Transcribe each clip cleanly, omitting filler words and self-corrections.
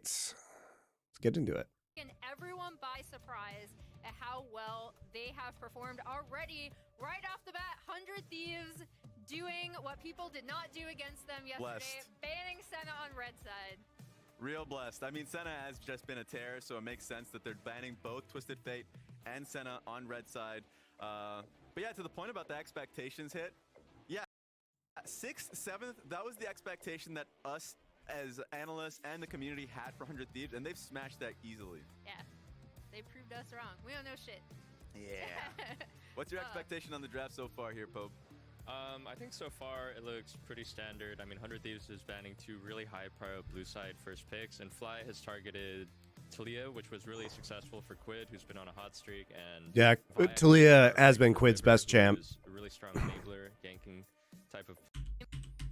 Let's get into it. And everyone by surprise at how well they have performed already. Right off the bat, 100 Thieves doing what people did not do against them yesterday, banning Senna on red side. Real blessed. I mean, Senna has just been a tear, so it makes sense that they're banning both Twisted Fate and Senna on red side. But yeah, to the point about the expectations hit, yeah, 6th, 7th, that was the expectation that us as analysts and the community had for 100 Thieves, and they've smashed that easily. Yeah, they proved us wrong. We don't know shit. Yeah. What's your expectation on the draft so far here, Pope? I think so far it looks pretty standard. I mean, 100 Thieves is banning 2 really high prio blue side first picks, and Fly has targeted Talia, which was really successful for Quid, who's been on a hot streak. And yeah, Talia has been Quid's best champ. A really strong enabler, ganking type of.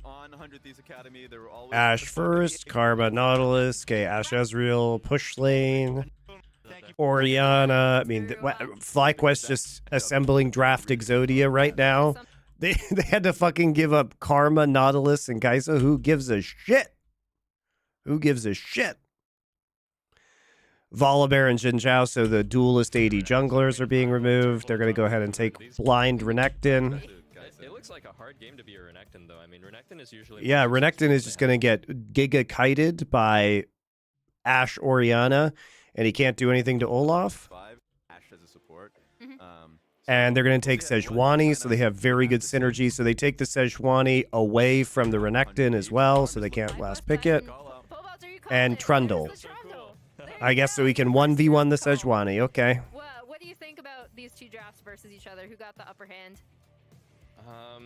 On 100 Thieves Academy, there were always Ashe first, Karma, Nautilus, okay, Ashe Ezreal, push lane, Orianna. I mean, FlyQuest just assembling draft Exodia right now. They had to fucking give up Karma, Nautilus, and Kaisa. Who gives a shit? Who gives a shit? Volibear and Jin Zhao, so the duelist AD junglers are being removed. They're going to go ahead and take blind Renekton. It looks like a hard game to be a Renekton, though. I mean, Renekton is usually... Yeah, Renekton is just going to get giga-kited by Ashe Orianna, and he can't do anything to Olaf. Ashe as a support. And they're going to take Sejuani, so they have very good synergy. So they take the Sejuani away from the Renekton as well, so they can't last pick it. And Trundle. I guess so we can 1v1 the Sejuani. Okay. What do you think about these two drafts versus each other? Who got the upper hand? I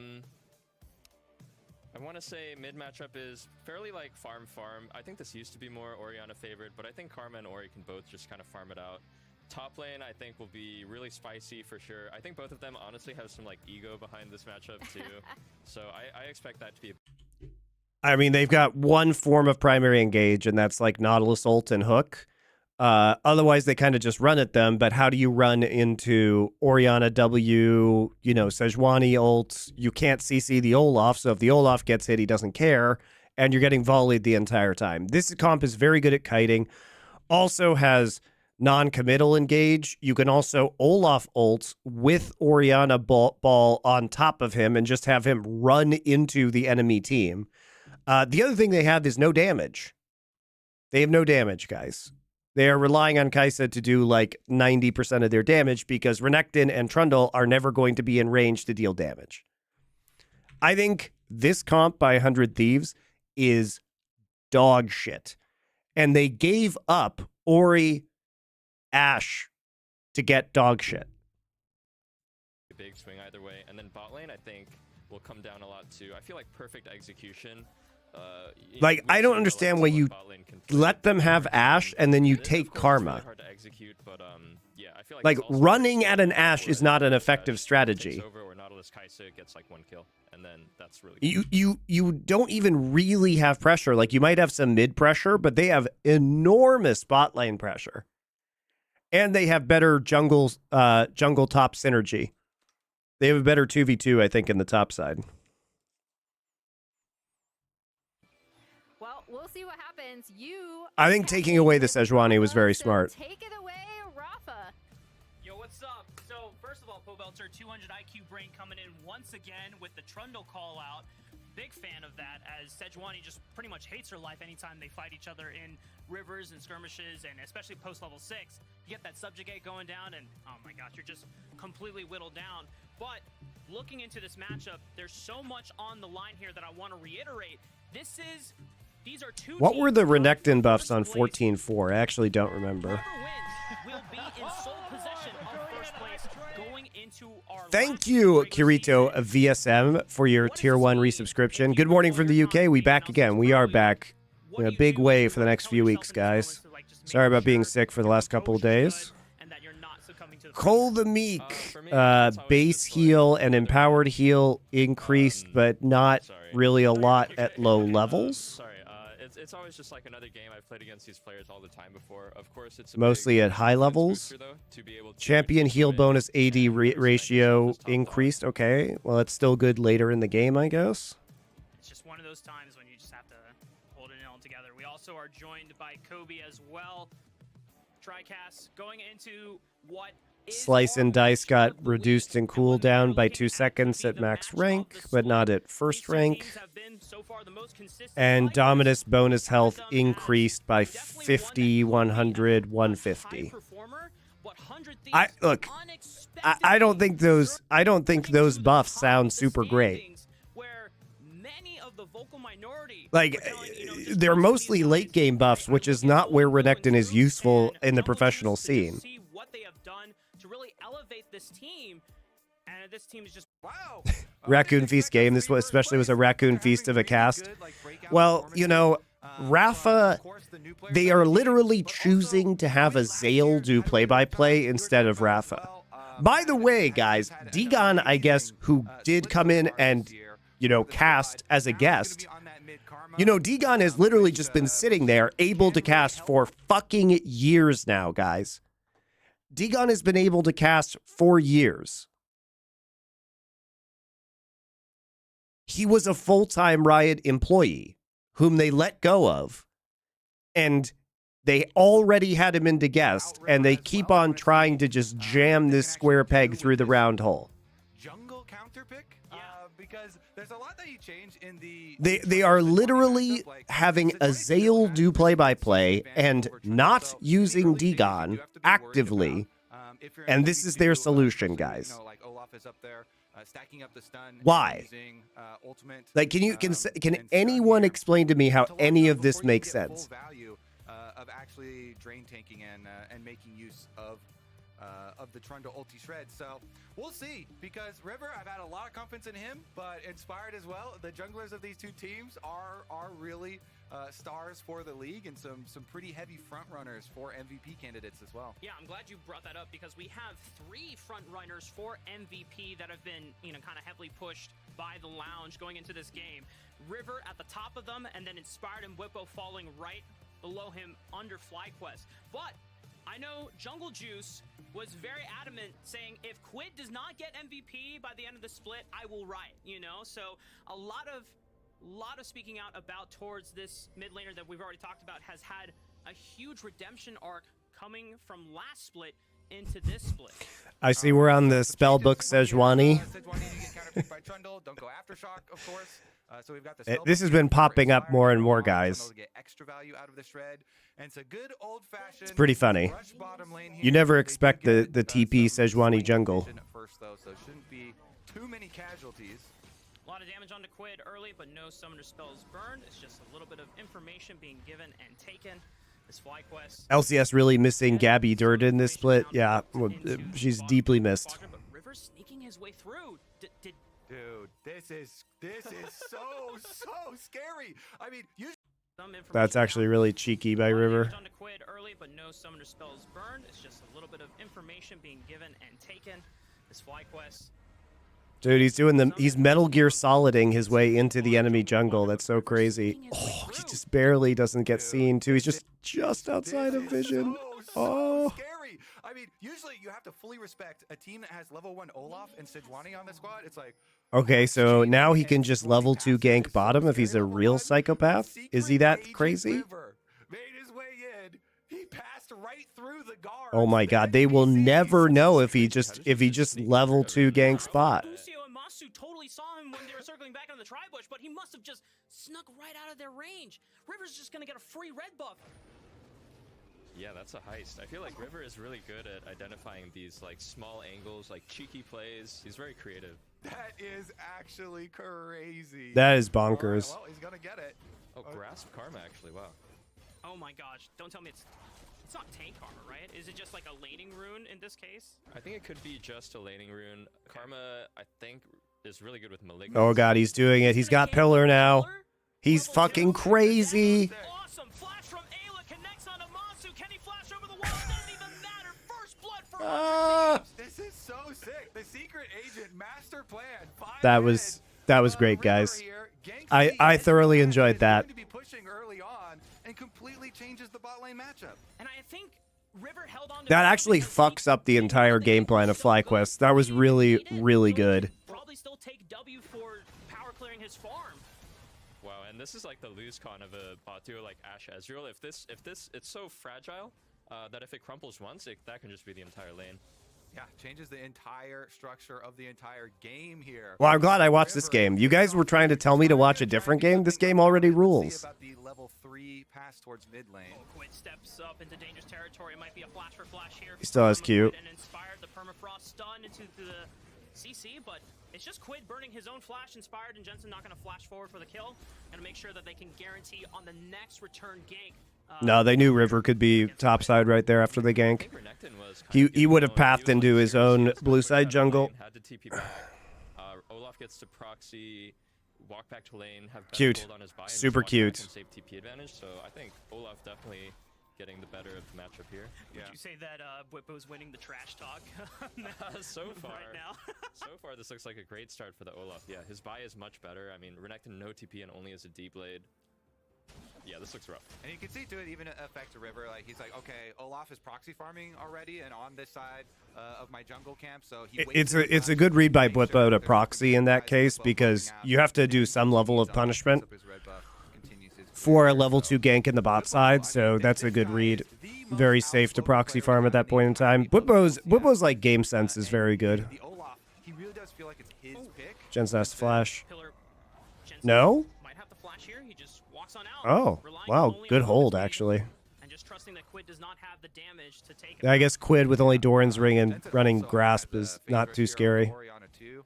want to say mid matchup is fairly like farm. I think this used to be more Orianna favored, but I think Karma and Ori can both just kind of farm it out. Top lane, I think, will be really spicy for sure. I think both of them honestly have some like ego behind this matchup too. So I expect that to be. I mean, they've got one form of primary engage, and that's like Nautilus ult and hook. Otherwise, they kind of just run at them. But how do you run into Orianna W, you know, Sejuani ult? You can't CC the Olaf, so if the Olaf gets hit, he doesn't care, and you're getting volleyed the entire time. This comp is very good at kiting. Also has non-committal engage. You can also Olaf ult with Orianna ball on top of him and just have him run into the enemy team. The other thing they have is no damage. They have no damage, guys. They are relying on Kaisa to do like 90% of their damage because Renekton and Trundle are never going to be in range to deal damage. I think this comp by 100 Thieves is dog shit. And they gave up Ori Ashe to get dog shit. Big swing either way. And then bot lane, I think, will come down a lot too. I feel like perfect execution. Like, I don't understand why you let them have Ashe and then you take Karma. Hard to execute, but yeah, I feel like running at an Ashe is not an effective strategy. Or Nautilus Kaisa gets like 1 kill, and then that's really good. You don't even really have pressure. Like, you might have some mid pressure, but they have enormous bot lane pressure. And they have better jungle top synergy. They have a better 2v2, I think, in the top side. Well, we'll see what happens. I think taking away the Sejuani was very smart. Take it away, Rafa. Yo, what's up? So, first of all, Pobelter, 200 IQ brain coming in once again with the Trundle call out. Big fan of that, as Sejuani just pretty much hates her life anytime they fight each other in rivers and skirmishes, and especially post level 6. You get that subjugate going down, and oh my gosh, you're just completely whittled down. But looking into this matchup, there's so much on the line here that I want to reiterate. These are two. What were the Renekton buffs on 14-4? I actually don't remember. Will be in sole possession of first place going into our Thank you, Kirito of VSM, for your tier 1 resubscription. Good morning from the UK. We back again. We are back in a big way for the next few weeks, guys. Sorry about being sick for the last couple of days. Cole the Meek, base heal and empowered heal increased, but not really a lot at low levels. Sorry, it's always just like another game. I've played against these players all the time before. Of course, it's mostly at high levels. Champion heal bonus AD ratio increased. Okay, well, it's still good later in the game, I guess. It's just one of those times when you just have to hold holding it all together. We also are joined by Kobe as well. TriCast going into what Slice and Dice got reduced in cooldown by 2 seconds at max rank, but not at first rank. And Dominus bonus health increased by 50, 100, 150. I don't think those buffs sound super great. Like, they're mostly late game buffs, which is not where Renekton is useful in the professional scene. To really elevate this team, and this team is just wow. Raccoon Feast game. This was especially was a Raccoon Feast of a cast. Well, you know, Rafa, they are literally choosing to have a Zale do play-by-play instead of Rafa. By the way, guys, Degon, I guess, who did come in and, you know, cast as a guest. You know, Degon has literally just been sitting there able to cast for fucking years now, guys. Degon has been able to cast for years. He was a full-time Riot employee whom they let go of, and they already had him into guest, and they keep on trying to just jam this square peg through the round hole. Jungle counter pick? Because there's a lot that you change in the... They are literally having a Zale do play-by-play and not using Degon actively, and this is their solution, guys. Why? Like, can anyone explain to me how any of this makes sense? Of actually drain tanking and making use of the Trundle ulti shred. So we'll see, because River, I've had a lot of confidence in him, but Inspired as well. The junglers of these two teams are really stars for the league, and some pretty heavy front runners for MVP candidates as well. Yeah, I'm glad you brought that up, because we have 3 front runners for MVP that have been, you know, kind of heavily pushed by the Lounge going into this game. River at the top of them, and then Inspired and Whippo falling right below him under FlyQuest. But I know Jungle Juice was very adamant, saying if Quid does not get MVP by the end of the split, I will riot, you know? So a lot of speaking out about towards this mid laner that we've already talked about has had a huge redemption arc coming from last split into this split. I see we're on the spellbook Sejuani. This has been popping up more and more, guys. It's pretty funny. You never expect the TP Sejuani jungle. A lot of damage onto Quid early, but no summoner spells burned. It's just a little bit of information being given and taken. This FlyQuest. LCS really missing Gabby Durden in this split. Yeah, well, she's deeply missed. But River's sneaking his way through. Dude, this is so scary. I mean, that's actually really cheeky by River. Onto Quid early, but no summoner spells burned. It's just a little bit of information being given and taken. This FlyQuest. Dude, he's Metal Gear Soliding his way into the enemy jungle. That's so crazy. Oh, he just barely doesn't get seen, too. He's just outside of vision. Oh. Scary. I mean, usually you have to fully respect a team that has level 1 Olaf and Sejuani on the squad. It's like... Okay, so now he can just level 2 gank bottom if he's a real psychopath? Is he that crazy? Made his way in. He passed right through the guard. Oh my god, they will never know if he just level 2 gank spot. Totally saw him when they were circling back on the tri-bush, but he must have just snuck right out of their range. River's just gonna get a free red buff. Yeah, that's a heist. I feel like River is really good at identifying these like small angles, like cheeky plays. He's very creative. That is actually crazy. That is bonkers. Well, he's gonna get it. Oh, grasp karma actually. Wow. Oh my gosh! Don't tell me it's not tank karma, right? Is it just like a laning rune in this case? I think it could be just a laning rune. Karma, I think, is really good with malignant. Oh god, he's doing it. He's got pillar now. He's fucking crazy. Awesome flash from Ayla connects onto Masu. Can he flash over the wall? It doesn't even matter. First blood for This is so sick. The secret agent master plan. That was great, guys. I thoroughly enjoyed that. And completely changes the bot lane matchup. And I think River held on to That actually fucks up the entire game plan of FlyQuest. That was really, really good. Probably still take W for power clearing his farm. Wow, and this is like the lose con of a bot duo like Ashe Ezreal. If this, it's so fragile that if it crumples once, that can just be the entire lane. Yeah, changes the entire structure of the entire game here. Well, I'm glad I watched this game. You guys were trying to tell me to watch a different game. This game already rules. About the level 3 pass towards mid lane. Quid steps up into dangerous territory. It might be a flash for flash here. He still has Q. And inspired the permafrost stun into the CC, but it's just Quid burning his own flash inspired, and Jensen not going to flash forward for the kill. Going to make sure that they can guarantee on the next return gank. No, they knew River could be topside right there after the gank. He would have pathed into his own blue side jungle. Had to TP back. Olaf gets to proxy, walk back to lane, have Cute. on his buy, and Super walk back cute. and save TP advantage. So I think Olaf definitely getting the better of the matchup here. Would you say that Bwipo's winning the trash talk? So far, right now. so far this looks like a great start for the Olaf. Yeah, his buy is much better. I mean, Renekton no TP and only as a D blade. Yeah, this looks rough. And you can see to it even affect River. Like he's like, okay, Olaf is proxy farming already, and on this side of my jungle camp, so he It's a good read by Bwipo to proxy in that case, because you have to do some level of punishment for a level 2 gank in the bot side, so that's a good read. Very safe to proxy farm at that point in time. Bwipo's like game sense is very good. The Olaf, he really does feel like it's his pick. Jensen has to flash. Pillar, Jensen No? might have to flash here. He just walks on out. Oh, relying wow, only good on hold his speed, actually. And just trusting that Quid does not have the damage to take him I out. guess Quid with only Doran's ring and Jensen running also Grasp has, is not favorites too here on scary. Orianna too.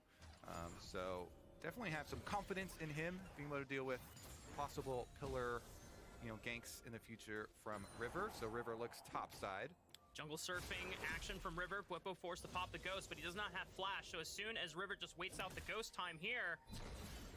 So definitely have some confidence in him being able to deal with possible pillar, ganks in the future from River. So River looks topside. Jungle surfing action from River. Bwipo forced to pop the ghost, but he does not have flash. So as soon as River just waits out the ghost time here,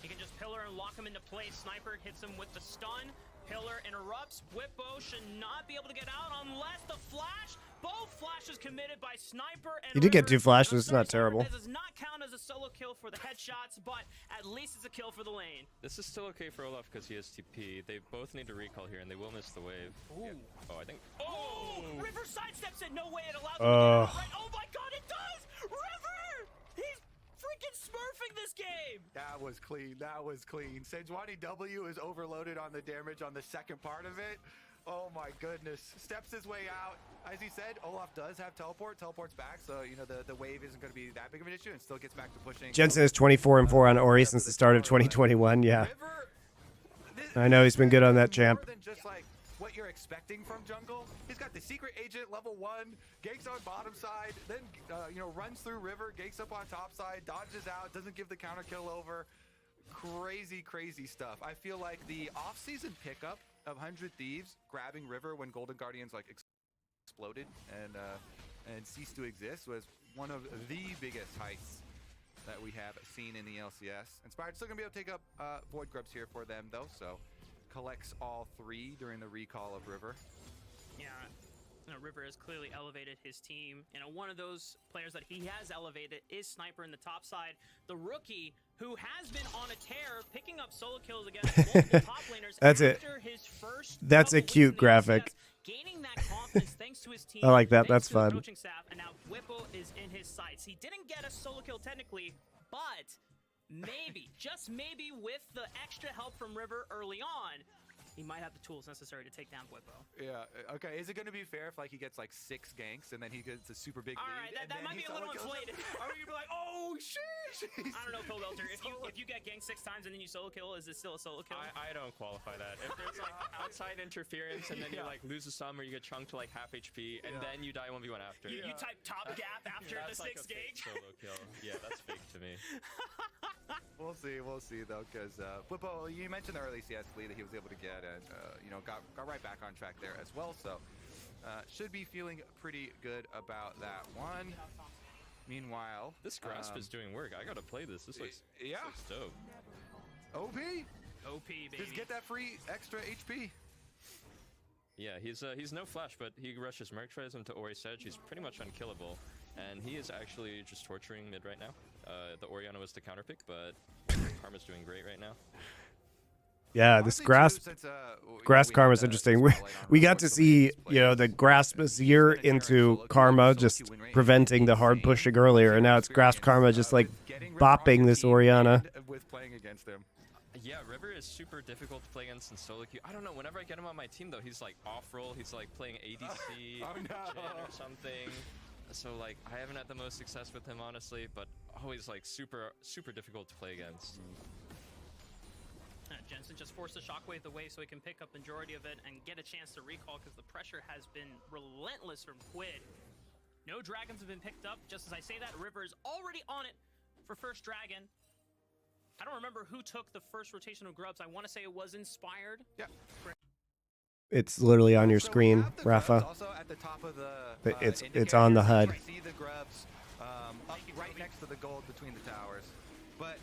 he can just pillar and lock him into place. Sniper hits him with the stun. Pillar interrupts. Bwipo should not be able to get out unless the flash. Both flashes committed by Sniper and He did get River. 2 flashes, I'm it's sorry, not terrible. Sniper, This does not count as a solo kill for the headshots, but at least it's a kill for the lane. This is still okay for Olaf because he has TP. They both need to recall here, and they will miss the wave. Ooh. Oh, I think. Oh! River sidesteps it. No way it allows him to get it right. Oh my god, it does! River! He's freaking smurfing this game! That was clean. That was clean. Sejuani W is overloaded on the damage on the second part of it. Oh my goodness. Steps his way out. As he said, Olaf does have teleport. Teleport's back, so the wave isn't going to be that big of an issue, and still gets back to pushing. Jensen is 24-4 on Ori since the start of 2021. Yeah, River, I know he's been good on that champ. More than just like what you're expecting from jungle. He's got the secret agent level 1, ganks on bottom side, then runs through River, ganks up on top side, dodges out, doesn't give the counter kill over. Crazy stuff. I feel like the off-season pickup of 100 Thieves grabbing River when Golden Guardians like exploded and ceased to exist was one of the biggest heists that we have seen in the LCS. Inspired still gonna be able to take up Void Grubs here for them though, so collects all 3 during the recall of River. Yeah, River has clearly elevated his team, and one of those players that he has elevated is Sniper in the top side, the rookie who has been on a tear, picking up solo kills against multiple top laners. That's it. After his first That's a couple cute wins in the graphic. LCS, gaining that confidence thanks to his team. I like that. thanks That's to his fun. coaching staff, and now Bwipo is in his sights. He didn't get a solo kill technically, but maybe, just maybe, with the extra help from River early on, he might have the tools necessary to take down Bwipo. Yeah, okay. Is it going to be fair if like he gets like 6 ganks and then he gets a super big All lead? right, that might be a little inflated. Are you be like, oh shit? I don't know, Cobelter. If you get ganked 6 times and then you solo kill, is it still a solo kill? I don't qualify that. If there's like outside interference and then you like lose a sum or you get chunked to like half HP and then you die 1v1 after. You type top gap after the That's like 6 a fake gank. solo kill. Yeah, that's fake to me. We'll see though, because Bwipo, you mentioned the early CS lead that he was able to get, and got right back on track there as well. So should be feeling pretty good about that one. Meanwhile, This grasp is doing work. I gotta play this. This looks dope. OP, OP, baby. just get that free extra HP. Yeah, he's no flash, but he rushes Merc tries him to Ori Sedge. He's pretty much unkillable, and he is actually just torturing mid right now. The Orianna was the counterpick, but Karma's doing great right now. Yeah, this grasp Karma is interesting. We got to see, the grasp Azir into Karma just preventing the hard pushing earlier, and now it's grasp Karma just like bopping this Orianna. With playing against him. Yeah, River is super difficult to play against in solo queue. I don't know, whenever I get him on my team though, he's like off-roll, he's like playing ADC Oh, no. Jhin or something. So like, I haven't had the most success with him honestly, but always like super difficult to play against. Jensen just forced the shockwave away so he can pick up majority of it and get a chance to recall because the pressure has been relentless from Quid. No dragons have been picked up. Just as I say that, River is already on it for first dragon. I don't remember who took the first rotation of grubs. I want to say it was Inspired. Yeah. It's literally on your So we screen, have the Rafa. grubs also at the top of the, It's on the HUD. You see the grubs up right next to the gold between the towers. But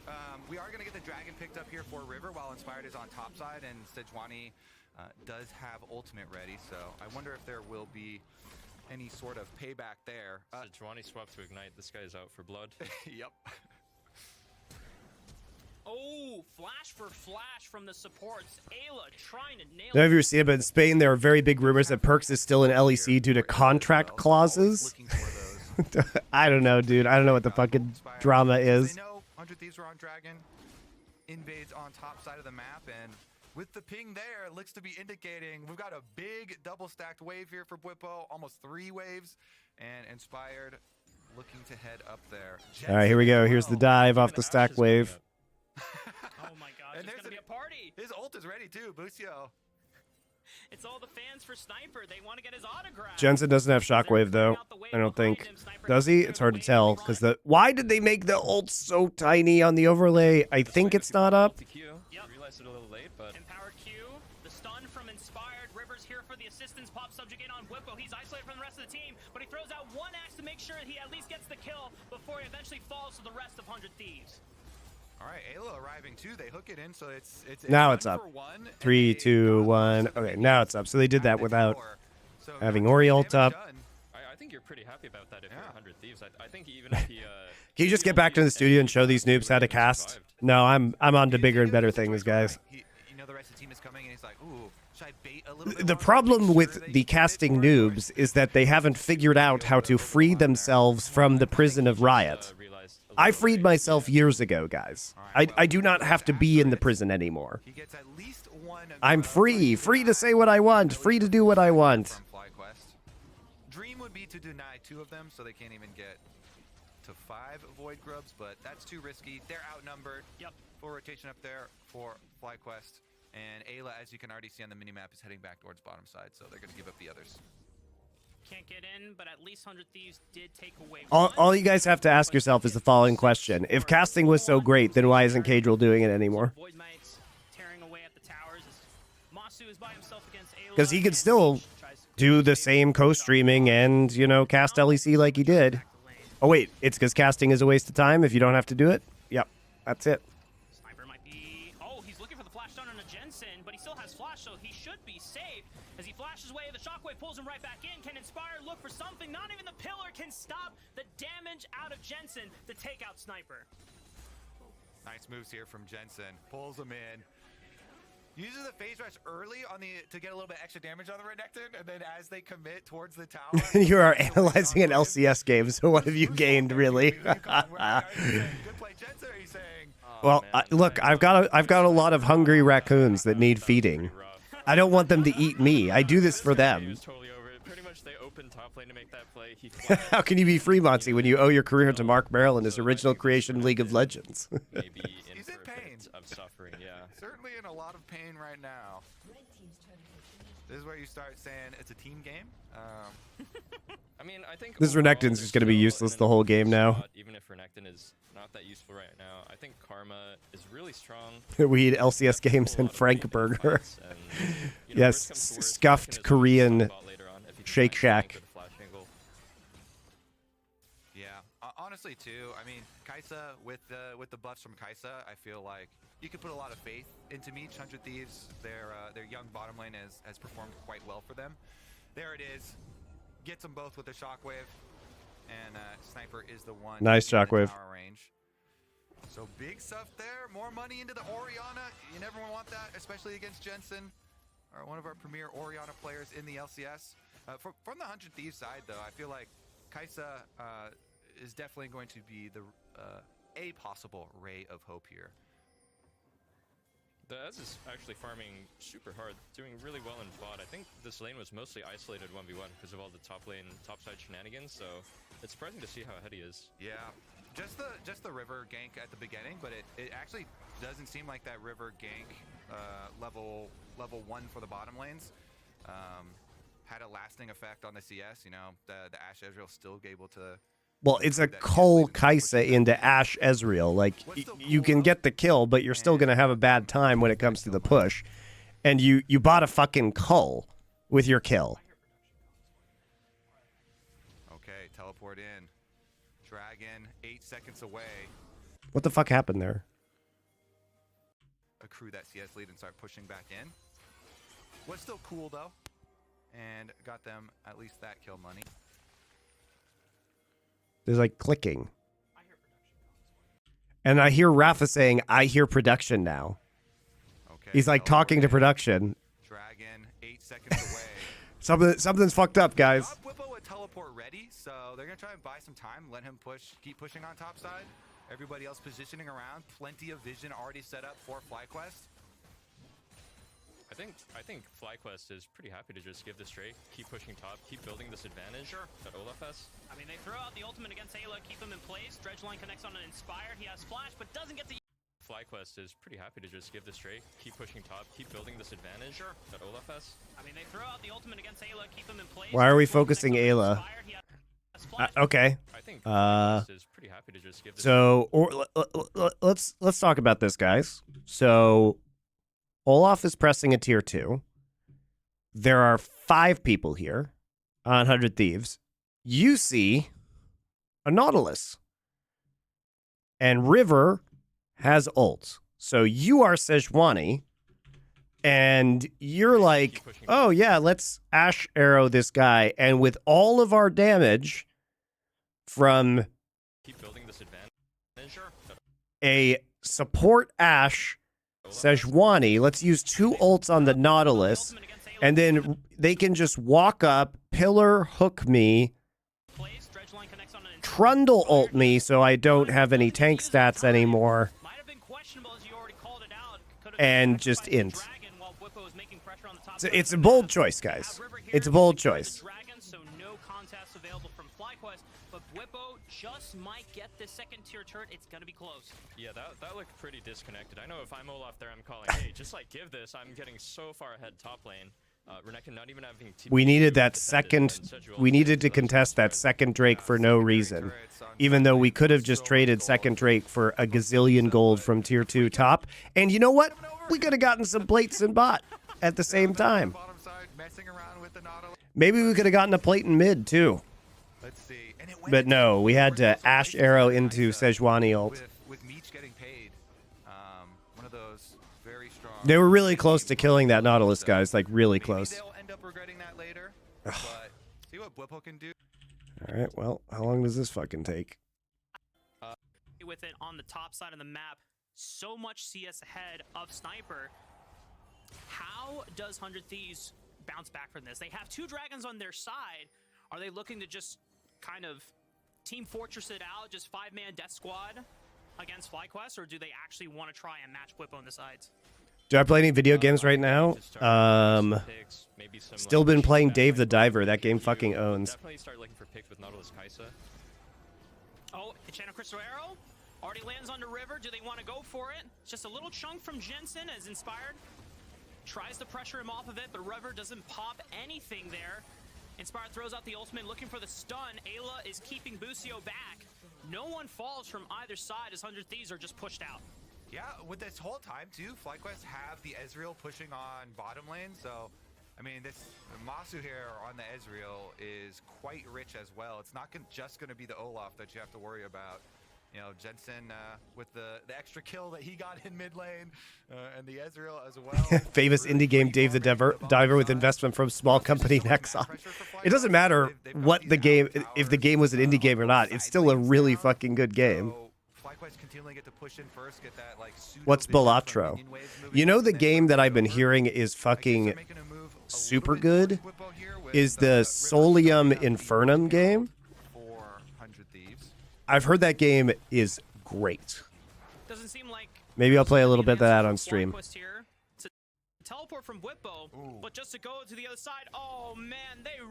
we are going to get the dragon picked up here for River while Inspired is on top side, and Sejuani does have ultimate ready. So I wonder if there will be any sort of payback there. Sejuani swapped to Ignite. This guy's out for blood. Yep. Oh, flash for flash from the supports. Ayla trying to nail I don't know if you've seen it, but in Spain there are very big rumors that Perks is still in LEC due to contract clauses. Looking for those. I don't know, dude. I don't know what the fucking drama is. They know 100 Thieves are on Dragon. Invades on top side of the map, and with the ping there, it looks to be indicating we've got a big double stacked wave here for Bwipo, almost 3 waves, and Inspired looking to head up there. All right, here we go. Here's the dive off the stack wave. Oh my god, And there's gonna be a party. His ult is ready too, Busio. It's all the fans for Sniper. They want to get his autograph. Jensen doesn't have shockwave though. I don't think. Does he? It's hard to tell because the why did they make the ult so tiny on the overlay? I think it's not up. Yep. Realized it a little late, but Empowered Q, the stun from Inspired. Rivers here for the assistance. Pop subjugate on Whippo. He's isolated from the rest of the team, but he throws out one axe to make sure he at least gets the kill before he eventually falls to the rest of 100 Thieves. All right, Ayla arriving too. They hook it in, so it's Now a it's up. 1-for-1, and 3, they 2, got 1. most of Okay, it now it's up. So they did that at the without tower. So having not too Ori much ult damage up. done. I think you're pretty happy about that if you're 100 Thieves. I think even if he Can you just get back to the studio and show these noobs how to cast? No, I'm on to bigger and better things, guys. You know the rest of the team is coming, and he's like, "Ooh, should I bait a little bit The more? problem Make with sure they the commit casting for it?" noobs is that they haven't figured out how to free themselves from the prison of Riot. I freed myself years ago, guys. I do not have to be in the prison anymore. He gets at least one. I'm free to say what I want, free to do what I want. From FlyQuest. Dream would be to deny 2 of them, so they can't even get to 5 Void Grubs, but that's too risky. They're outnumbered. Yep. Full rotation up there for FlyQuest. And Ayla, as you can already see on the minimap, is heading back towards bottom side, so they're going to give up the others. Can't get in, but at least 100 Thieves did take away All you guys have to ask yourself is the following question. If casting was so great, then why isn't Cadril doing it anymore? Void Knights tearing away at the towers as Masu is by himself against Ayla. Because he could and still Siege tries to do the same co-streaming and, you know, cast LEC like he did. back the lane. Oh, wait. It's because casting is a waste of time if you don't have to do it? Yep. That's it. Sniper might be... Oh, he's looking for the flash down on a Jensen, but he still has flash, so he should be safe. As he flashes away, the shockwave pulls him right back in. Can Inspire look for something? Not even the pillar can stop the damage out of Jensen to take out Sniper. Nice moves here from Jensen. Pulls him in. Uses the phase rush early on to get a little bit extra damage on the Renekton, and then as they commit towards the tower... You are analyzing an LCS game, so what have you gained, really? Good play, Jensen, are you saying? Well, look, I've got a lot of hungry raccoons that need feeding. I don't want them to eat me. I do this for He them. was totally over it. Pretty much they opened top lane to make that play. He How can you be free, Monty, when you owe your career to Mark Merrill and his original creation, League of Legends? maybe in He's for in a pain. bit of suffering, yeah. Certainly in a lot of pain right now. This is where you start saying it's a team game. I mean, I think This overall, Renekton's they're just gonna be still useless in the an whole okay game now. spot, even if Renekton is not that useful right now. I think Karma is really strong. We eat LCS games and Frank Burger. Yes, scuffed Korean Shake Shack. Yeah, honestly too. I mean, Kaisa with the buffs from Kaisa, I feel like you could put a lot of faith into Meech. 100 Thieves, their young bottom lane has performed quite well for them. There it is, gets them both with the shockwave, and Sniper is the one. Nice in the shockwave. tower range. So big stuff there. More money into the Orianna. You never want that, especially against Jensen, or one of our premier Orianna players in the LCS. From the 100 Thieves side, though, I feel like Kaisa is definitely going to be a possible ray of hope here. The Ez is actually farming super hard, doing really well in bot. I think this lane was mostly isolated 1v1 because of all the top lane, topside shenanigans, so it's surprising to see how ahead he is. Yeah, just the river gank at the beginning, but it actually doesn't seem like that river gank level 1 for the bottom lanes had a lasting effect on the CS. You know, the Ashe Ezreal still able to. Well, it's a Cole Kaisa into Ashe Ezreal. Like, you can get the kill, but you're still going to have a bad time when it comes to the push. And you bought a fucking Cull with your kill. Okay, teleport in. Dragon, 8 seconds away. What the fuck happened there? Accrue that CS lead and start pushing back in. Was still cool, though. And got them at least that kill money. There's like clicking. And I hear Rafa saying, I hear production now. Okay, He's like talking to production. Dragon, 8 seconds away. Something's fucked up, guys. Whippo with teleport ready, so they're going to try and buy some time, let him keep pushing on top side. Everybody else positioning around. Plenty of vision already set up for FlyQuest. I think FlyQuest is pretty happy to just give this straight, keep pushing top, keep building this advantage that Olaf has. I mean, they throw out the ultimate against Ayla, keep him in place. Dredgeline connects on an Inspired. He has Flash, but doesn't get the... FlyQuest is pretty happy to just give this straight, keep pushing top, keep building this advantage that Olaf has. I mean, they throw out the ultimate against Ayla, keep him in place. Why are we focusing Ayla? Okay. I think FlyQuest is pretty happy to just give this let's talk about this, guys. So Olaf is pressing a tier 2. There are 5 people here on 100 Thieves. You see a Nautilus. And River has ult. So you are Sejuani. And you're like, oh yeah, let's Ashe arrow this guy. And with all of our damage from keep building this advantage. A support Ashe Sejuani, let's use 2 ults on the Nautilus, and then they can just walk up, pillar hook me, trundle ult me so I don't have any tank stats anymore, and just int. It's a bold choice, guys. It's a bold choice. But Whippo just might get the second tier turret. It's gonna be close. Yeah, that looked pretty disconnected. I know if I'm Olaf there, I'm calling, hey, just like give this. I'm getting so far ahead top lane. Renekton not even having TP. We needed that second. We needed to contest that second Drake for no reason, even though we could have just traded second Drake for a gazillion gold from tier 2 top. And you know what? We could have gotten some plates and bot at the same time. Maybe we could have gotten a plate in mid too. Let's see. But no, we had to Ashe arrow into Sejuani ult. With Meech getting paid, one of those very strong. They were really close to killing that Nautilus, guys. Like, really close. They'll end up regretting that later. But see what Whippo can do. All right, well, how long does this fucking take? With it on the top side of the map, so much CS ahead of Sniper. How does 100 Thieves bounce back from this? They have 2 dragons on their side. Are they looking to just kind of Team Fortress it out, just 5-man death squad against FlyQuest, or do they actually want to try and match Whippo on the sides? Do I play any video games right now? Still been playing Dave the Diver. That game fucking owns. Definitely start looking for picks with Nautilus Kaisa. Oh, MonteCristo arrow already lands on the river. Do they want to go for it? It's just a little chunk from Jensen as Inspired tries to pressure him off of it, but River doesn't pop anything there. Inspired throws out the ultimate, looking for the stun. Ayla is keeping Busio back. No one falls from either side as 100 Thieves are just pushed out. Yeah, with this whole time too, FlyQuest have the Ezreal pushing on bottom lane, so I mean, this Masu here on the Ezreal is quite rich as well. It's not just going to be the Olaf that you have to worry about. You know, Jensen with the extra kill that he got in mid lane, and the Ezreal as well. Famous indie game Dave the Diver with investment from small company Nexon. It doesn't matter what the game, if the game was an indie game or not. It's still a really fucking good game. What's Balatro? You know, the game that I've been hearing is fucking super good is the Solium Infernum game. I've heard that game is great. Doesn't seem like maybe I'll play a little bit of that on stream. teleport from Whippo, but just to go to the other side, oh man, they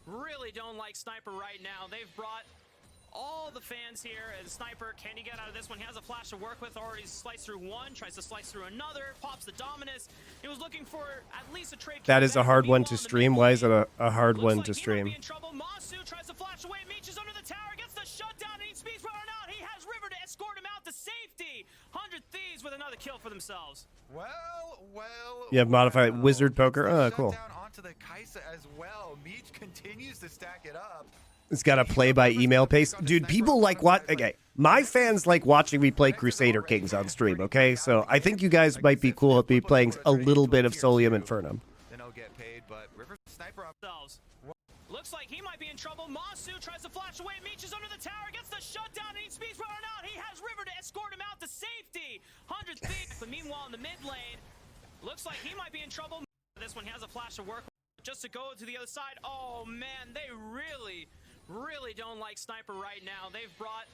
really don't like Sniper right now. They've brought all the fans here, and Sniper, can he get out of this one? He has a flash to work with, already sliced through one, tries to slice through another, pops the Dominus. He was looking for at least a trade. That is a hard one to stream. Why is it a hard one to stream? In trouble. Masu tries to flash away, Meech is under the tower, gets the shutdown, and he speeds running out. He has River to escort him out to safety. 100 Thieves with another kill for themselves. Well. You have modified wizard poker. Oh, cool. Down onto the Kaisa as well. Meech continues to stack it up. It's got a play by email pace. Dude, people like what? Okay, my fans like watching me play Crusader Kings on stream, okay? So I think you guys might be cool with me playing a little bit of Solium Infernum. Then he'll get paid, but River Sniper up. Looks like he might be in trouble. Masu tries to flash away. Meech is under the tower, gets the shutdown, and he speeds running out. He has River to escort him out to safety. 100 Thieves. But meanwhile, in the mid lane, looks like he might be in trouble. This one, he has a flash to work with. Just to go to the other side. Oh man, they really don't like Sniper right now. They've brought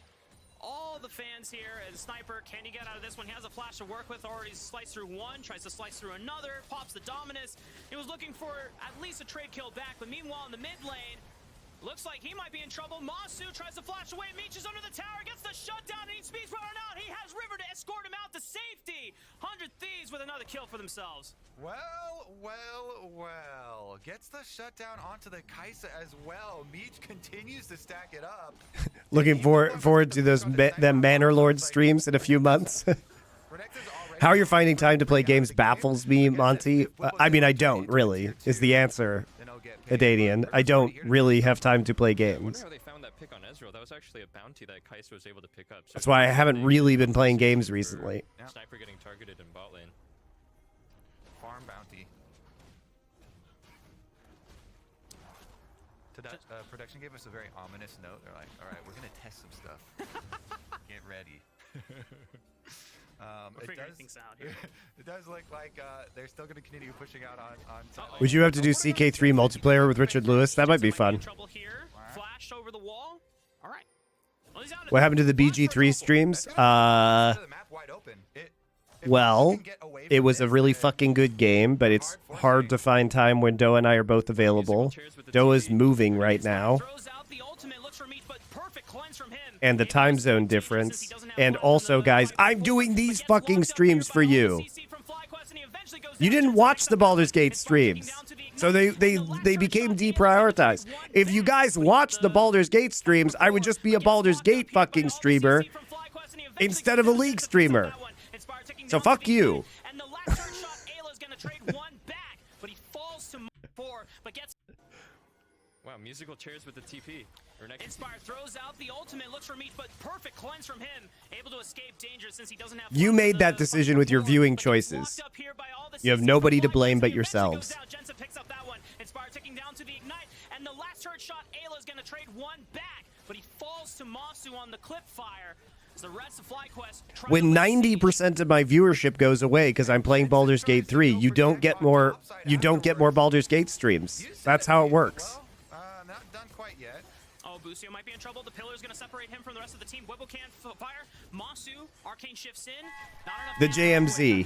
all the fans here, and Sniper, can he get out of this one? He has a flash to work with, already sliced through one, tries to slice through another, pops the Dominus. He was looking for at least a trade kill back, but meanwhile in the mid lane, looks like he might be in trouble. Masu tries to flash away, Meech is under the tower, gets the shutdown, and he speeds running out. He has River to escort him out to safety. 100 Thieves with another kill for themselves. Well. Gets the shutdown onto the Kaisa as well. Meech continues to stack it up. Looking forward to those them Manor Lord streams in a few months. How you're finding time to play games baffles me, Monty. I mean, I don't really, is the answer, Adanian. I don't really have time to play I wonder games. how they found that pick on Ezreal. That was actually a bounty that Kai'Sa was able to pick up. So That's why I haven't really been playing games recently. Sniper getting targeted in bot lane. Farm bounty. Production gave us a very ominous note. They're like, all right, we're going to test some stuff. Get ready. We're figuring things out here. It does look like they're still going to continue pushing out on top lane. Would you have to do CK3 multiplayer with Richard Lewis? That might be fun. Trouble here. Flashed over the wall. All right. Well, he's out of What happened to the BG3 streams? The map wide open. Well, it was a really fucking good game, but it's hard to find time when Doa and I are both available. Doa's moving right now. Throws out the ultimate, looks for Meech, but perfect cleanse from him. And the time zone difference. And also, guys, I'm doing these fucking streams for you. You didn't watch the Baldur's Gate streams. So they became deprioritized. If you guys watched the Baldur's Gate streams, I would just be a Baldur's Gate fucking streamer instead of a League streamer. So fuck you. And the last turn shot, Ayla's gonna trade one back, but he falls to 4, but gets. Wow, musical chairs with the TP. Inspire throws out the ultimate, looks for Meech, but perfect cleanse from him. Able to escape danger since he doesn't have. You made that decision with your viewing choices. You have nobody to blame but yourselves. Jensen picks up that one. Inspire ticking down to the ignite, and the last turret shot, Ayla's gonna trade one back, but he falls to Masu on the clip fire. The rest of FlyQuest. When 90% of my viewership goes away because I'm playing Baldur's Gate 3, you don't get more Baldur's Gate streams. That's how it works. Not done quite yet. Oh, Busio might be in trouble. The pillar's gonna separate him from the rest of the team. Webbo can't fire. Masu, Arcane shifts in. The JMZ.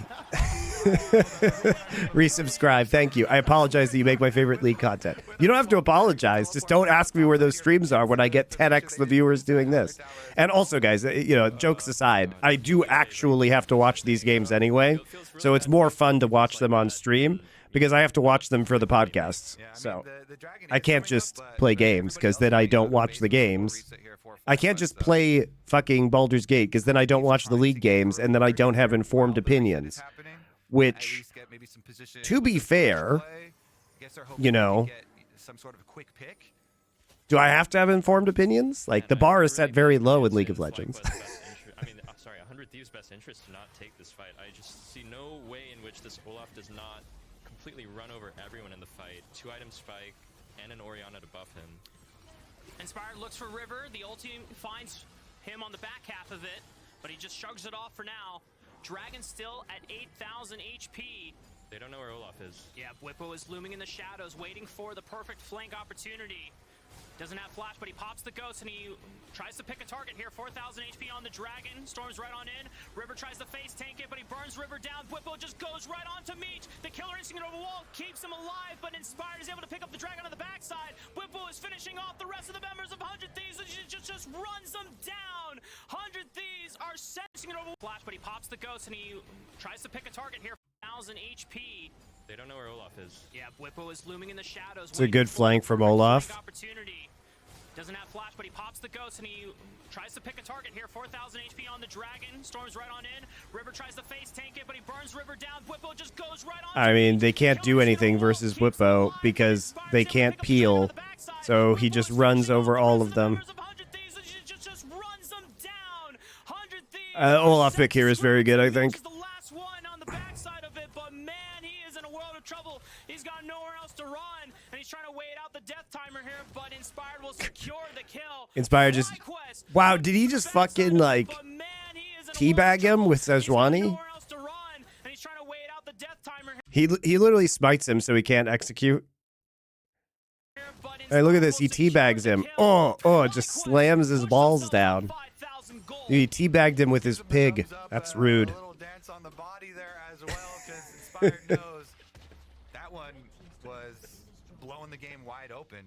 Resubscribe. Thank you. I apologize that you make my favorite League content. You don't have to apologize. Just don't ask me where those streams are when I get 10x the viewers doing this. And also, guys, you know, jokes aside, I do actually have to watch these games anyway. So it's more fun to watch them on stream because I have to watch them for the podcasts. So I can't just play games because then I don't watch the games. I can't just play fucking Baldur's Gate because then I don't watch the League games and then I don't have informed opinions. Which, to be fair, you know, do I have to have informed opinions? Like, the bar is set very low in League of Legends. I mean, sorry, 100 Thieves' best interest to not take this fight. I just see no way in which this Olaf does not completely run over everyone in the fight. 2-item spike and an Orianna to buff him. Inspired looks for River. The ulti finds him on the back half of it, but he just shrugs it off for now. Dragon still at 8,000 HP. They don't know where Olaf is. Yeah, Whippo is looming in the shadows, waiting for the perfect flank opportunity. Doesn't have flash, but he pops the ghost and he tries to pick a target here. 4,000 HP on the dragon. Storms right on in. River tries to face tank it, but he burns River down. Whippo just goes right onto Meech. The killer instinct over the wall keeps him alive, but Inspired is able to pick up the dragon on the backside. Whippo is finishing off the rest of the members of 100 Thieves. Just runs them down. 100 Thieves are sensing it over flash, but he pops the ghost and he tries to pick a target here. 1,000 HP. They don't know where Olaf is. Yeah, Whippo is looming in the shadows. It's a good flank from Olaf. Opportunity. Doesn't have flash, but he pops the ghost and he tries to pick a target here. 4,000 HP on the dragon. Storms right on in. River tries to face tank it, but he burns River down. Whippo just goes right on. I mean, they can't do anything versus Whippo because they can't peel. So he just runs over all of them. Olaf pick here is very good, I think. He's got nowhere else to run, and he's trying to wait out the death timer here, but Inspired will secure the kill. Inspired just... Wow, did he just fucking, like, teabag him with Sejuani? He literally smites him so he can't execute. Hey, look at this. He teabags him. Oh, just slams his balls down. He teabagged him with his pig. That's rude. A little dance on the body there as well, because Inspired knows that one was blowing the game wide open.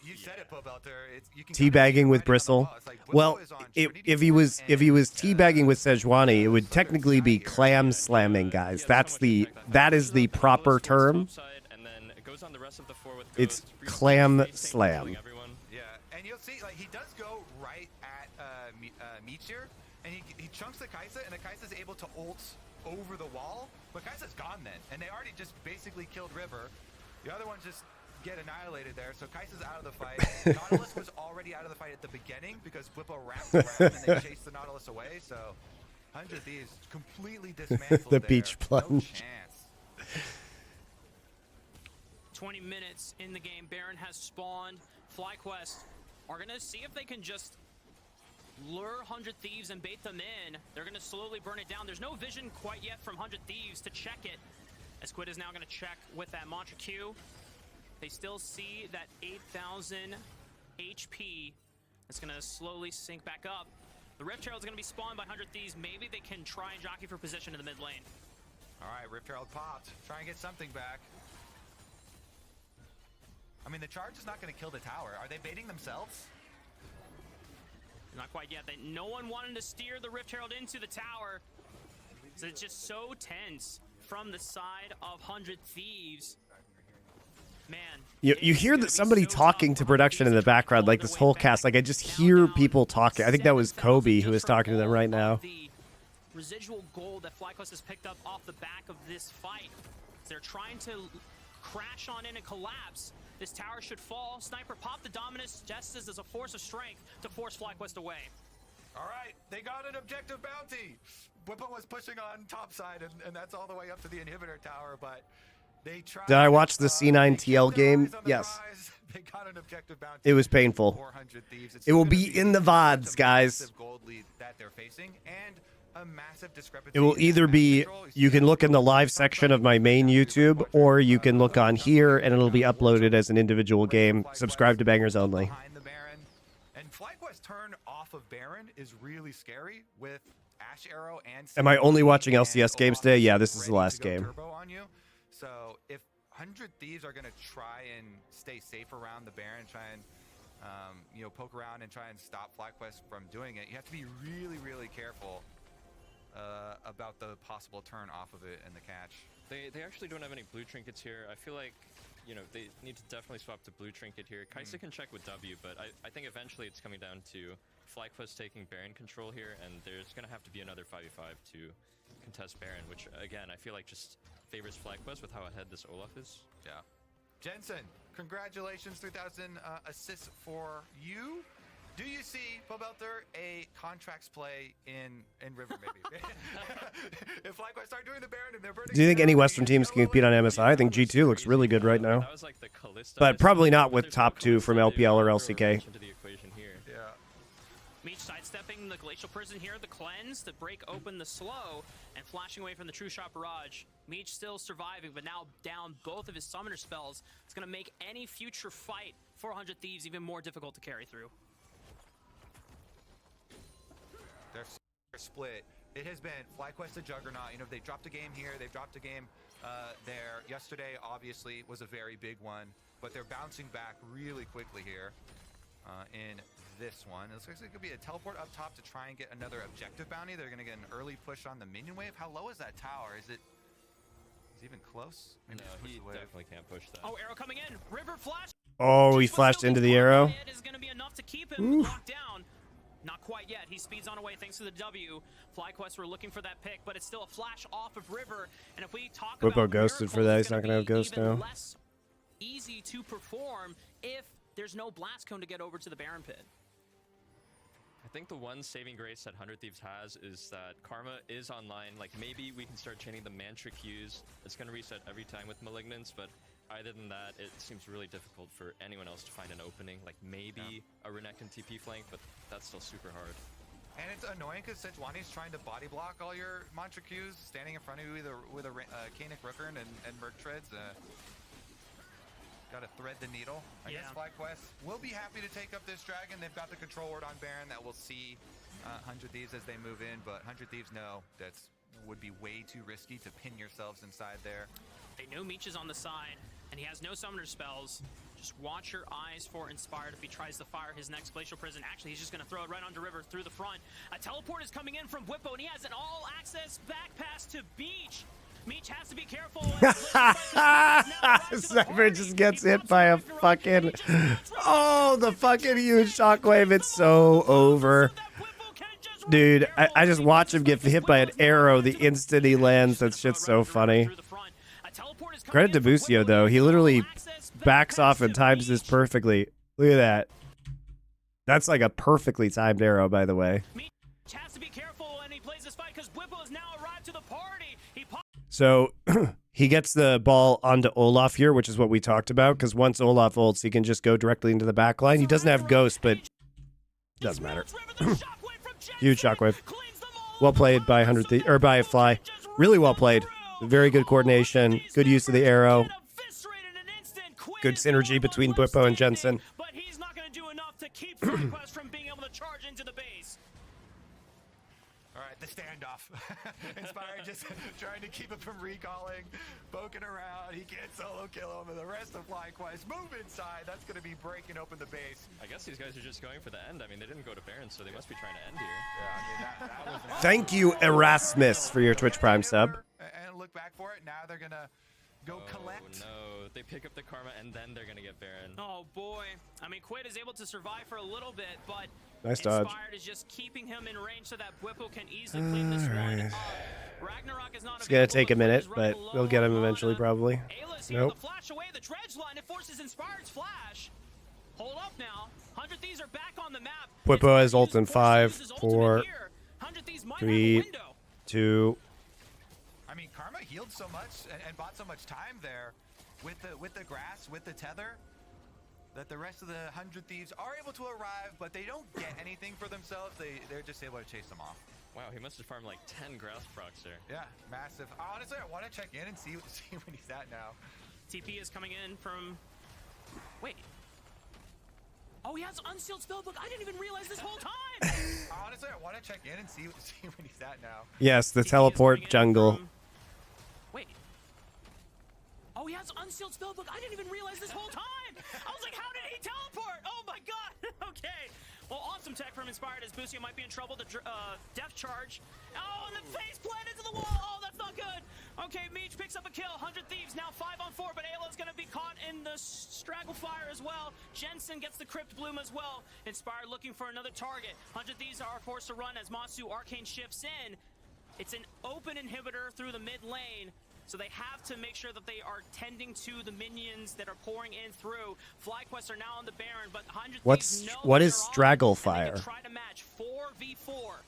You said it, Pobelter. You can Teabagging with Bristle. Well, if he was teabagging with Sejuani, it would technically be clam slamming, guys. That is the proper term. It's clam slam. Yeah, and you'll see, like, he does go right at Meech here, and he chunks the Kai'Sa, and the Kai'Sa's able to ult over the wall, but Kai'Sa's gone then, and they already just basically killed River. The other ones just get annihilated there, so Kai'Sa's out of the fight. Nautilus was already out of the fight at the beginning because Whippo wrapped around and they chased the Nautilus away, so 100 Thieves completely dismantled The there. beach plunge. No chance. 20 minutes in the game. Baron has spawned. FlyQuest are going to see if they can just lure 100 Thieves and bait them in. They're going to slowly burn it down. There's no vision quite yet from 100 Thieves to check it. As Squid is now going to check with that MonteCristo. They still see that 8,000 HP. It's going to slowly sink back up. The Rift Herald is going to be spawned by 100 Thieves. Maybe they can try and jockey for position in the mid lane. All right, Rift Herald popped. Try and get something back. I mean, the charge is not going to kill the tower. Are they baiting themselves? Not quite yet. No one wanted to steer the Rift Herald into the tower. So it's just so tense from the side of 100 Thieves. Man. You hear that somebody talking to production in the background, like this whole cast. Like, I just hear people talking. I think that was Kobe who is talking to them right now. The residual gold that FlyQuest has picked up off the back of this fight. They're trying to crash on in and collapse. This tower should fall. Sniper pop the Dominus just as a force of strength to force FlyQuest away. All right, they got an objective bounty. Whippo was pushing on top side, and that's all the way up to the inhibitor tower, but they tried. Did I watch the C9 TL game? Yes. They got an objective bounty. It was painful. 400 Thieves. It will be in the VODs, guys. Gold lead that they're facing, and a massive discrepancy. It will either be, you can look in the live section of my main YouTube, or you can look on here, and it'll be uploaded as an individual game. Subscribe to Bangers Only. Behind the Baron. And FlyQuest turn off of Baron is really scary with Ash Arrow and... Am I only watching LCS games today? Yeah, this is the last game. Turbo on you. So if 100 Thieves are going to try and stay safe around the Baron, try and poke around and try and stop FlyQuest from doing it, you have to be really, really careful about the possible turn off of it and the catch. They actually don't have any blue trinkets here. I feel like, they need to definitely swap to blue trinket here. Kai'Sa can check with W, but I think eventually it's coming down to FlyQuest taking Baron control here, and there's going to have to be another 5v5 to contest Baron, which, again, I feel like just favors FlyQuest with how ahead this Olaf is. Yeah. Jensen, congratulations, 3,000 assists for you. Do you see, Pobelter, a contracts play in River, maybe? If FlyQuest start doing the Baron and they're burning... Do you think any Western teams can compete on MSI? I think G2 looks really good right now. That was like the Callisto, But probably not with top two from LPL or LCK. Meech sidestepping using the Glacial Prison here, the cleanse, to break open the slow, and flashing away from the True Shot Barrage. Meech still surviving, but now down both of his summoner spells. It's going to make any future fight for 100 Thieves even more difficult to carry through. They're split. It has been FlyQuest to Juggernaut. You know, they dropped a game here, they've dropped a game there. Yesterday, obviously, was a very big one, but they're bouncing back really quickly here in this one. It looks like it could be a teleport up top to try and get another objective bounty. They're going to get an early push on the minion wave. How low is that tower? Is it even close? Maybe No, he definitely can't push that. Oh, arrow coming in. River flash. Oh, he flashed into the arrow. It is going to be enough to keep him locked down. Not quite yet. He speeds on away thanks to the W. FlyQuest were looking for that pick, but it's still a flash off of River. And if we talk about ghosted for that, he's not going to have ghost now. Less easy to perform if there's no blast cone to get over to the Baron Pit. I think the one saving grace that 100 Thieves has is that Karma is online. Like, maybe we can start chaining the mantra Qs. It's going to reset every time with Malignance, but other than that, it seems really difficult for anyone else to find an opening. Like, maybe a Renekton TP flank, but that's still super hard. And it's annoying because Sejuani's trying to body block all your mantra Qs, standing in front of you with a Kanik Rookern and Merc Treads. Got to thread the needle. I guess FlyQuest will be happy to take up this dragon. They've got the control word on Baron that will see 100 Thieves as they move in, but 100 Thieves know that would be way too risky to pin yourselves inside there. They know Meech is on the side, and he has no summoner spells. Just watch your eyes for Inspired if he tries to fire his next Glacial Prison. Actually, he's just going to throw it right onto River through the front. A teleport is coming in from Whippo, and he has an all-access back pass to Beach. Meech has to be careful. Sniper just gets hit by a fucking... Oh, the fucking huge shockwave. It's so over. Dude, I just watch him get hit by an arrow the instant he lands. That shit's so funny. Credit to Busio, though. He literally backs off and times this perfectly. Look at that. That's like a perfectly timed arrow, by the way. Has to be careful, and he plays this fight because Whippo has now arrived to the party. So he gets the ball onto Olaf here, which is what we talked about, because once Olaf ults, he can just go directly into the back line. He doesn't have Ghost, but doesn't matter. Huge shockwave. Well played by by Fly. Really well played. Very good coordination. Good use of the arrow. Good synergy between Bwipo and Jensen. But he's not going to do enough to keep FlyQuest from being able to charge into the base. All right, the standoff. Inspired just trying to keep him from recalling, poking around. He can't solo kill him, and the rest of FlyQuest move inside. That's going to be breaking open the base. I guess these guys are just going for the end. I mean, they didn't go to Baron, so they must be trying to end here. Yeah, I mean, that was Thank you, Erasmus, for your Twitch Prime sub. And look back for it. Now they're going to go collect. No, they pick up the Karma, and then they're going to get Baron. Oh, boy. I mean, Quid is able to survive for a little bit, but Nice dodge. Inspired is just keeping him in range so that Bwipo can easily clean this one up. Ragnarok is not It's going to take a minute, but we'll get him eventually, probably. Nope. The flash away, the dredge line, it forces Inspired's flash. Hold up now. 100 Thieves are back on the map. Bwipo has ult in 5, 4, 3, 2. I mean, Karma healed so much and bought so much time there with the grass, with the tether, that the rest of the 100 Thieves are able to arrive, but they don't get anything for themselves. They're just able to chase them off. Wow, he must have farmed like 10 grass procs there. Yeah, massive. Honestly, I want to check in and see what he's at now. TP is coming in from... Wait. Oh, he has unsealed spellbook. I didn't even realize this whole time. Honestly, I want to check in and see what he's at now. Yes, the TP is teleport coming in jungle. from- Wait. Oh, he has unsealed spellbook. I didn't even realize this whole time. I was like, how did he teleport? Oh my god. Okay. Well, awesome tech from Inspired as Busio might be in trouble. The death charge. Oh, and the face planted into the wall. Oh, that's not good. Okay, Meech picks up a kill. 100 Thieves now 5 on 4, but Ayla's going to be caught in the straggle fire as well. Jensen gets the Crypt Bloom as well. Inspired looking for another target. 100 Thieves are forced to run as Masu Arcane shifts in. It's an open inhibitor through the mid lane. So they have to make sure that they are tending to the minions that are pouring in through. FlyQuest are now on the Baron, but 100 Thieves know what is they're on, straggle and they fire? can try to match 4v4.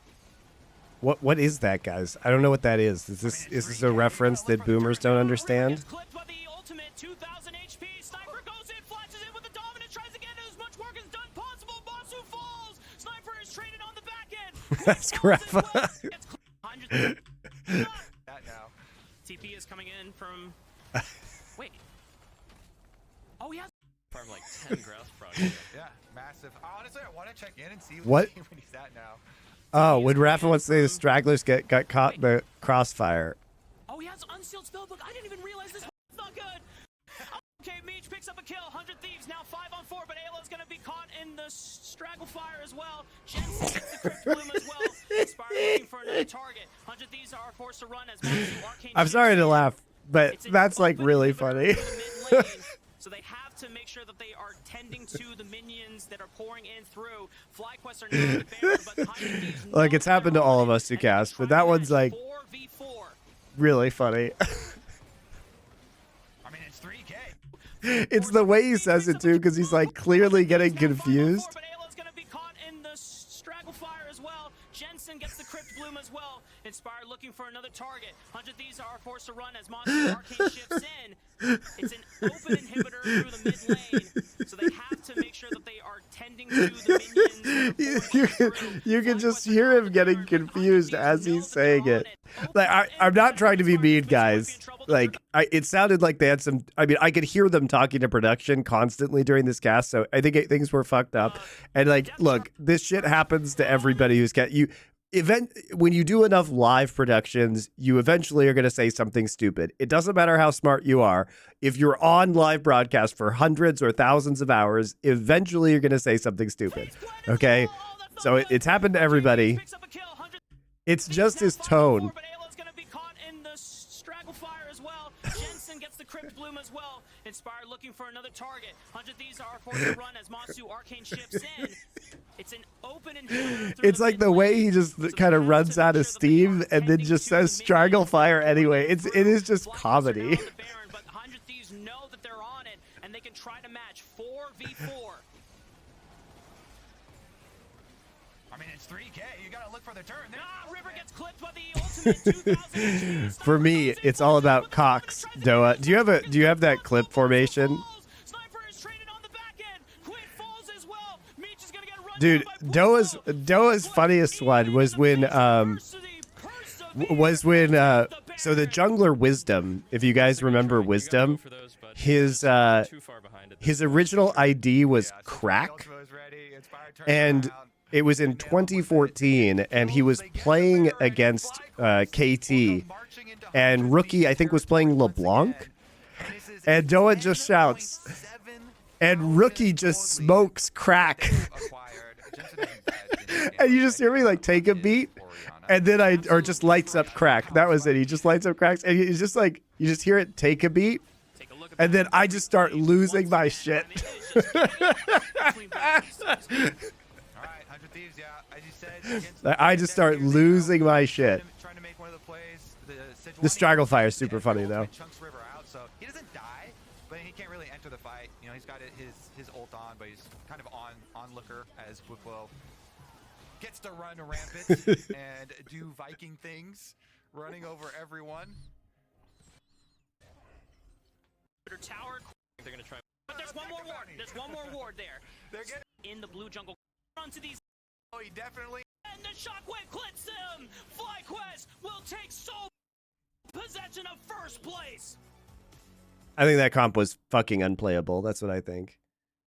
What is that, guys? I don't know what that is. Is this a reference that boomers don't understand? Clipped by the ultimate, 2,000 HP. Sniper goes in, flashes in with the dominant, tries to get as much work as done possible. Masu falls. Sniper is traded on the back end. That's Grappa. That now. TP is coming in from. Wait. Oh, yeah. Farm like 10 grass projects. Yeah, massive. Honestly, I want to check in and see What? When he's at now. Oh, when Rafa wants to say the stragglers got caught in the crossfire. Oh, he has unsealed spell book. I didn't even realize this was not good. Okay, Meech picks up a kill. 100 Thieves now 5-on-4, but Ayla's going to be caught in the straggle fire as well. Jensen gets the Crypt Bloom as well. Inspire looking for another target. 100 Thieves are forced to run as Monzu Arcane. I'm sorry to laugh, but that's like really funny. So they have to make sure that they are tending to the minions that are pouring in through. FlyQuest are not the Baron, but 100 Thieves Like, it's happened to all of us who cast, but that one's like 4v4. really funny. I mean, it's 3K. It's the way he says it too, because he's like clearly getting confused. But Ayla's going to be caught in the straggle fire as well. Jensen gets the Crypt Bloom as well. Inspire looking for another target. 100 Thieves are forced to run as Monster Arcane shifts in. It's an open inhibitor through the mid lane, so they have to make sure that they are tending to the minions. You can just hear him getting confused as he's saying it. Like, I'm not trying to be mean, guys. Like, it sounded like they had some. I mean, I could hear them talking to production constantly during this cast, so I think things were fucked up. And like, look, this shit happens to everybody who's got you. When you do enough live productions, you eventually are going to say something stupid. It doesn't matter how smart you are. If you're on live broadcast for hundreds or thousands of hours, eventually you're going to say something stupid. Okay? So it's happened to everybody. It's just his tone. Jensen gets the Crypt Bloom as well. Inspire looking for another target. 100 Thieves are forced to run as Monzu Arcane shifts in. It's an open inhibitor. It's like the way he just kind of runs out of steam and then just says straggle fire anyway. It is just comedy. But 100 Thieves know that they're on it, and they can try to match 4v4. I mean, it's 3K. You gotta look for the turn. River gets clipped by the ultimate 2000. For me, it's all about Cox, Doa. Do you have that clip formation? Dude, Doa's funniest one was when so the jungler Wisdom, if you guys remember Wisdom, his original ID was Crack, and it was in 2014, and he was playing against KT, and Rookie, I think, was playing LeBlanc, and Doa just shouts, and Rookie just smokes Crack. And you just hear me like take a beat, and then or just lights up Crack. That was it. He just lights up Cracks, and he's just like, you just hear it take a beat, and then I just start losing my shit. I just start losing my shit. The straggle fire is super funny though. He doesn't die, but he can't really enter the fight. You know, he's got his ult on, but he's kind of onlooker as Whiplow gets to run rampant and do Viking things, running over everyone. Tower. They're gonna try. But there's one more ward. There's one more ward there. They're getting in the blue jungle. Run to these. Oh, he definitely. And the shockwave clips him. FlyQuest will take possession of first place. I think that comp was fucking unplayable. That's what I think.